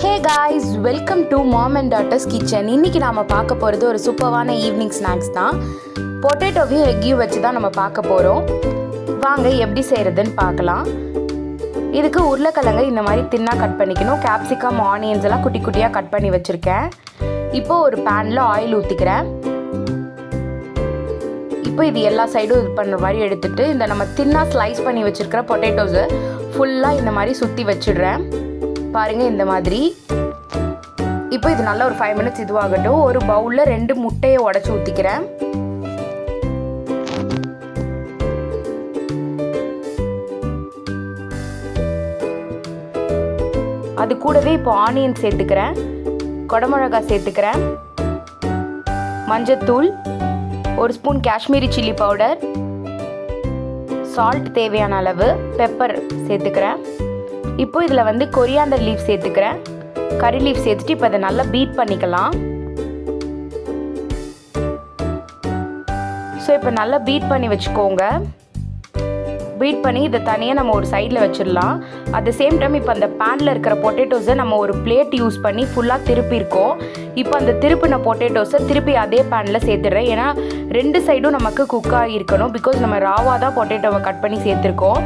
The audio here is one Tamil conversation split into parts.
Hey guys, welcome to Mom and Daughter's Kitchen. இன்னைக்கு நாம பார்க்க போறது ஒரு சூப்பரான ஈவினிங் ஸ்நாக்ஸ் தான். பொட்டேட்டோவையும் எக்கையும் வச்சு தான் நம்ம பார்க்க போறோம். வாங்க எப்படி செய்யறதுன்னு பார்க்கலாம். இதுக்கு உருளைக்கிழங்கு இந்த மாதிரி தின்னா கட் பண்ணிக்கணும். கேப்சிகம், ஆனியன்ஸ் எல்லாம் குட்டி குட்டியா கட் பண்ணி வச்சிருக்கேன். இப்போ ஒரு பேன்ல ஆயில் ஊத்திக்கிறேன். இப்போ இது எல்லா சைடும் இது பண்ணுற மாதிரி எடுத்துட்டு இந்த நம்ம தின்னா ஸ்லைஸ் பண்ணி வச்சிருக்கிற பொட்டேட்டோஸை ஃபுல்லாக இந்த மாதிரி சுற்றி வச்சிடுறேன். பாருங்கள் இந்த மாதிரி. இப்போ இது நல்லா ஒரு 5 மினிட்ஸ் இதுவாகட்டும். ஒரு பவுலில் 2 முட்டையை உடச்சி ஊற்றிக்கிறேன். அது கூடவே இப்போ ஆனியன் சேர்த்துக்கிறேன், குடமிளகாய் சேர்த்துக்கிறேன், மஞ்சத்தூள், 1 spoon Kashmiri chilli powder, salt தேவையான அளவு, பெப்பர் சேர்த்துக்கிறேன். இப்போ இதில் கொரியாண்டர் லீஃப் சேர்த்துக்கிறேன், கறி லீஃப் சேர்த்துட்டு இப்போ அதை நல்லா பீட் பண்ணிக்கலாம். ஸோ இப்போ நல்லா பீட் பண்ணி வச்சுக்கோங்க. பீட் பண்ணி இதை தனியாக நம்ம ஒரு சைடில் வச்சிடலாம். அட் த சேம் டைம் இப்போ அந்த பேனில் இருக்கிற பொட்டேட்டோஸை நம்ம ஒரு பிளேட் யூஸ் பண்ணி ஃபுல்லாக திருப்பியிருக்கோம். இப்போ அந்த திருப்பின பொட்டேட்டோஸை திருப்பி அதே பேனில் சேர்த்துடுறேன். ஏன்னா 2 சைடும் நமக்கு குக்காக இருக்கணும். பிகாஸ் நம்ம ராவாக தான் பொட்டேட்டோவை கட் பண்ணி சேர்த்துருக்கோம்.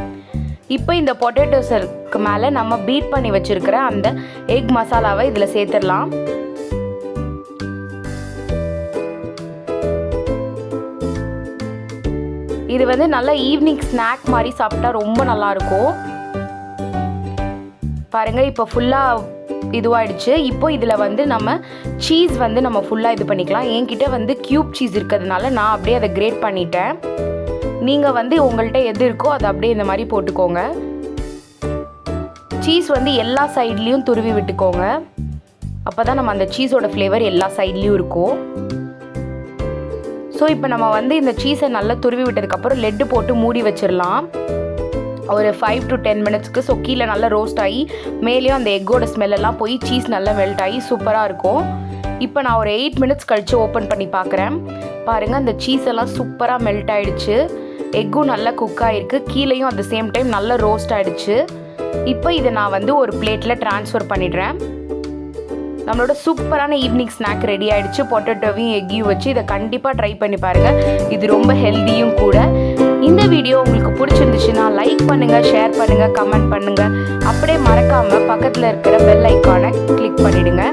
இப்போ இந்த பொட்டேட்டோஸுக்கு மேலே நம்ம பீட் பண்ணி வச்சுருக்கிற அந்த எக் மசாலாவை இதில் சேர்த்துடலாம். இது நல்லா ஈவினிங் ஸ்நாக் மாதிரி சாப்பிட்டா ரொம்ப நல்லாயிருக்கும். பாருங்கள் இப்போ ஃபுல்லாக இதுவாகிடுச்சு. இப்போ இதில் நம்ம சீஸ் நம்ம ஃபுல்லாக இது பண்ணிக்கலாம். என்கிட்ட க்யூப் சீஸ் இருக்கிறதுனால நான் அப்படியே அதை கிரேட் பண்ணிட்டேன். நீங்கள் உங்கள்கிட்ட எது இருக்கோ அதை அப்படியே இந்த மாதிரி போட்டுக்கோங்க. சீஸ் எல்லா சைட்லேயும் துருவி விட்டுக்கோங்க. அப்போ தான் நம்ம அந்த சீஸோட ஃப்ளேவர் எல்லா சைட்லேயும் இருக்கும். ஸோ இப்போ நம்ம இந்த சீஸை நல்லா துருவி விட்டதுக்கப்புறம் லெட்டு போட்டு மூடி வச்சிடலாம் ஒரு 5 to 10 மினிட்ஸ்க்கு. ஸோ கீழே நல்லா ரோஸ்ட் ஆகி மேலேயும் அந்த எக்கோட ஸ்மெல்லாம் போய் சீஸ் நல்லா மெல்ட் ஆகி சூப்பராக இருக்கும். இப்போ நான் ஒரு 8 மினிட்ஸ் கழித்து ஓப்பன் பண்ணி பார்க்குறேன். பாருங்கள் அந்த சீஸ் எல்லாம் சூப்பராக மெல்ட் ஆகிடுச்சு. எக்கும் நல்லா குக் ஆகிருக்கு. கீழேயும் அட் த சேம் டைம் நல்லா ரோஸ்ட் ஆகிடுச்சு. இப்போ இதை நான் ஒரு பிளேட்டில் ட்ரான்ஸ்ஃபர் பண்ணிடுறேன். நம்மளோட சூப்பரான ஈவினிங் ஸ்நாக் ரெடி ஆகிடுச்சு. பொட்டேட்டோவையும் எக்கையும் வச்சு இதை கண்டிப்பாக ட்ரை பண்ணி பாருங்கள். இது ரொம்ப ஹெல்த்தியும் கூட. இந்த வீடியோ உங்களுக்கு பிடிச்சிருந்துச்சுன்னா லைக் பண்ணுங்கள், ஷேர் பண்ணுங்கள், கமெண்ட் பண்ணுங்கள். அப்படியே மறக்காமல் பக்கத்தில் இருக்கிற பெல் ஐக்கானை கிளிக் பண்ணிவிடுங்க.